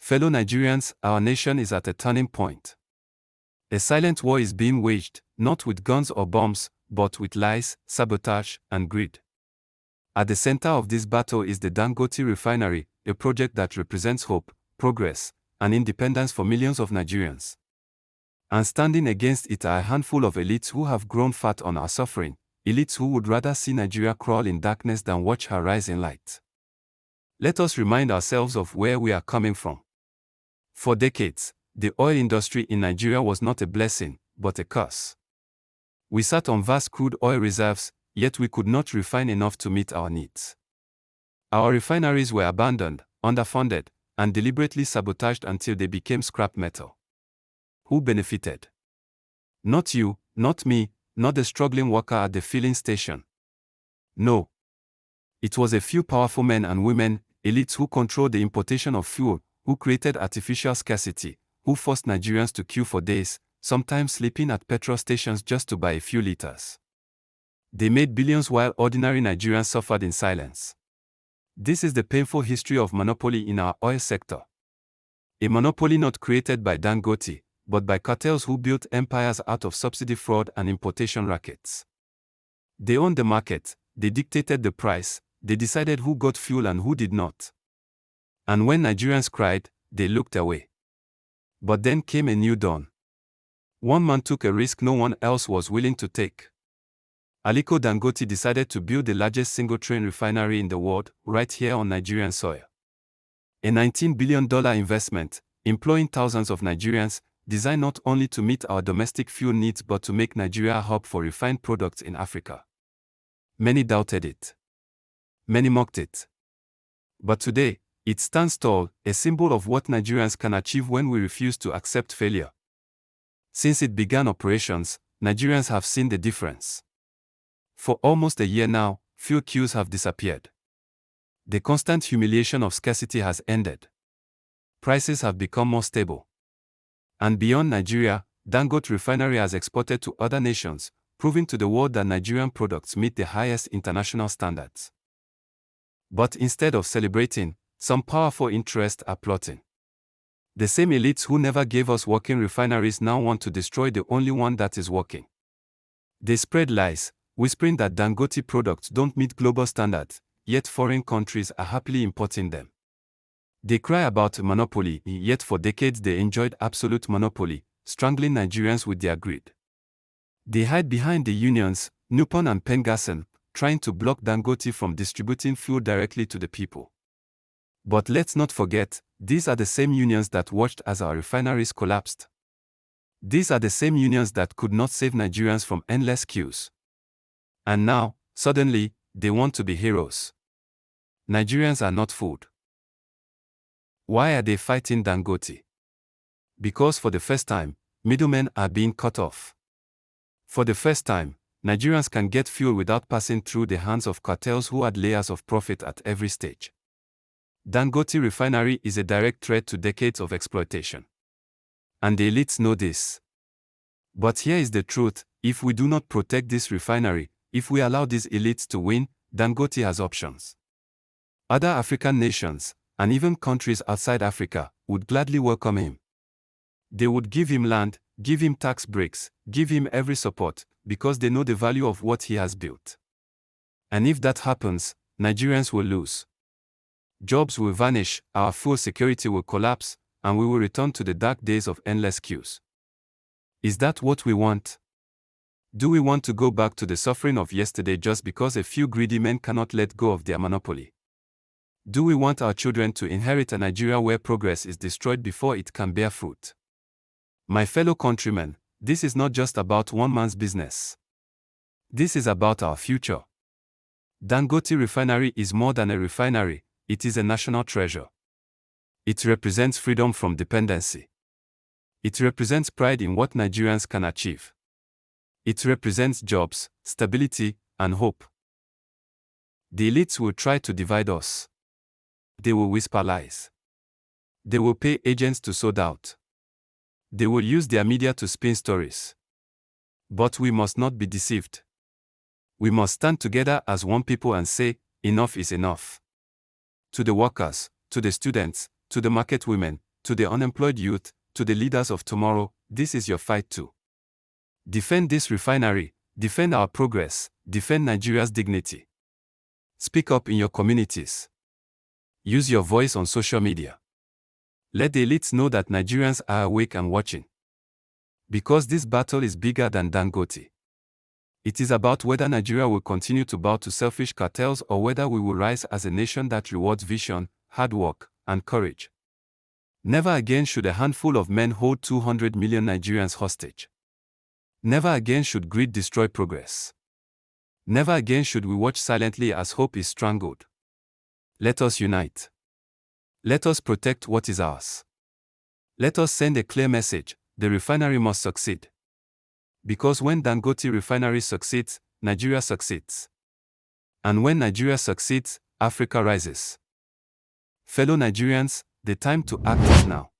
Fellow Nigerians, our nation is at a turning point. A silent war is being waged, not with guns or bombs, but with lies, sabotage, and greed. At the center of this battle is the Dangote Refinery, a project that represents hope, progress, and independence for millions of Nigerians. And standing against it are a handful of elites who have grown fat on our suffering, elites who would rather see Nigeria crawl in darkness than watch her rise in light. Let us remind ourselves of where we are coming from. For decades, the oil industry in Nigeria was not a blessing, but a curse. We sat on vast crude oil reserves, yet we could not refine enough to meet our needs. Our refineries were abandoned, underfunded, and deliberately sabotaged until they became scrap metal. Who benefited? Not you, not me, not the struggling worker at the filling station. No. It was a few powerful men and women, elites who controlled the importation of fuel, who created artificial scarcity, who forced Nigerians to queue for days, sometimes sleeping at petrol stations just to buy a few liters. They made billions while ordinary Nigerians suffered in silence. This is the painful history of monopoly in our oil sector. A monopoly not created by Dangote, but by cartels who built empires out of subsidy fraud and importation rackets. They owned the market, they dictated the price, they decided who got fuel and who did not. And when Nigerians cried, they looked away. But then came a new dawn. One man took a risk no one else was willing to take. Aliko Dangote decided to build the largest single-train refinery in the world, right here on Nigerian soil. A $19 billion investment, employing thousands of Nigerians, designed not only to meet our domestic fuel needs but to make Nigeria a hub for refined products in Africa. Many doubted it. Many mocked it. But today, it stands tall, a symbol of what Nigerians can achieve when we refuse to accept failure. Since it began operations, Nigerians have seen the difference. For almost a year now, fuel queues have disappeared. The constant humiliation of scarcity has ended. Prices have become more stable. And beyond Nigeria, Dangote Refinery has exported to other nations, proving to the world that Nigerian products meet the highest international standards. But instead of celebrating, some powerful interests are plotting. The same elites who never gave us working refineries now want to destroy the only one that is working. They spread lies, whispering that Dangote products don't meet global standards, yet foreign countries are happily importing them. They cry about monopoly, yet for decades they enjoyed absolute monopoly, strangling Nigerians with their greed. They hide behind the unions, NUPENG and PENGASSAN, trying to block Dangote from distributing fuel directly to the people. But let's not forget, these are the same unions that watched as our refineries collapsed. These are the same unions that could not save Nigerians from endless queues. And now, suddenly, they want to be heroes. Nigerians are not fooled. Why are they fighting Dangote? Because for the first time, middlemen are being cut off. For the first time, Nigerians can get fuel without passing through the hands of cartels who add layers of profit at every stage. Dangote Refinery is a direct threat to decades of exploitation. And the elites know this. But here is the truth, if we do not protect this refinery, if we allow these elites to win, Dangote has options. Other African nations, and even countries outside Africa, would gladly welcome him. They would give him land, give him tax breaks, give him every support, because they know the value of what he has built. And if that happens, Nigerians will lose. Jobs will vanish, our fuel security will collapse, and we will return to the dark days of endless queues. Is that what we want? Do we want to go back to the suffering of yesterday just because a few greedy men cannot let go of their monopoly? Do we want our children to inherit a Nigeria where progress is destroyed before it can bear fruit? My fellow countrymen, this is not just about one man's business. This is about our future. Dangote Refinery is more than a refinery, it is a national treasure. It represents freedom from dependency. It represents pride in what Nigerians can achieve. It represents jobs, stability, and hope. The elites will try to divide us. They will whisper lies. They will pay agents to sow doubt. They will use their media to spin stories. But we must not be deceived. We must stand together as one people and say, enough is enough. To the workers, to the students, to the market women, to the unemployed youth, to the leaders of tomorrow, this is your fight too. Defend this refinery, defend our progress, defend Nigeria's dignity. Speak up in your communities. Use your voice on social media. Let the elites know that Nigerians are awake and watching. Because this battle is bigger than Dangote. It is about whether Nigeria will continue to bow to selfish cartels or whether we will rise as a nation that rewards vision, hard work, and courage. Never again should a handful of men hold 200 million Nigerians hostage. Never again should greed destroy progress. Never again should we watch silently as hope is strangled. Let us unite. Let us protect what is ours. Let us send a clear message: the refinery must succeed. Because when Dangote Refinery succeeds, Nigeria succeeds. And when Nigeria succeeds, Africa rises. Fellow Nigerians, the time to act is now.